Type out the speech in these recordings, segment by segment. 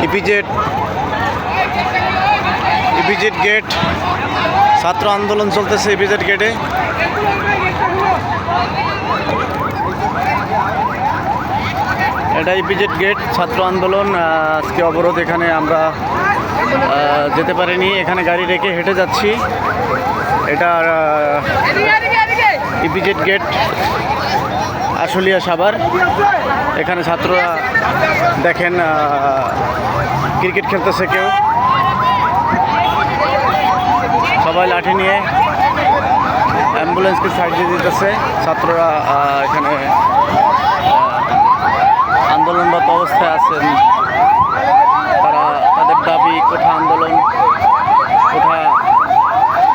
EPZ gate, ছাত্র আন্দোলন চলতেছে ইপিজেড গেটে। এটা ইপিজেড গেট, ছাত্র আন্দোলন আজকে অবরোধ। এখানে আমরা যেতে পারিনি, এখানে গাড়ি রেখে হেঁটে যাচ্ছি। এটা ইপিজেড গেট, আশুলিয়া সাভার। এখানে ছাত্ররা দেখেন ক্রিকেট খেলতেছে, কেউ সবাই লাঠি নিয়ে অ্যাম্বুলেন্সকে সাইড দিয়ে দিতেছে। ছাত্ররা এখানে আন্দোলনরত অবস্থায় আছেন। তারা তাদের দাবি, কোঠা আন্দোলন, কোঠা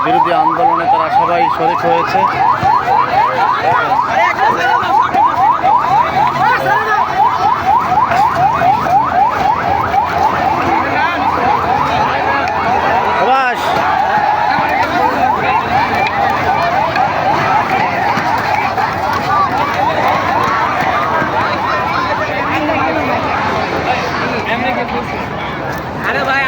বিরোধী আন্দোলনে তারা সবাই শরিক হয়েছে। अरे भाई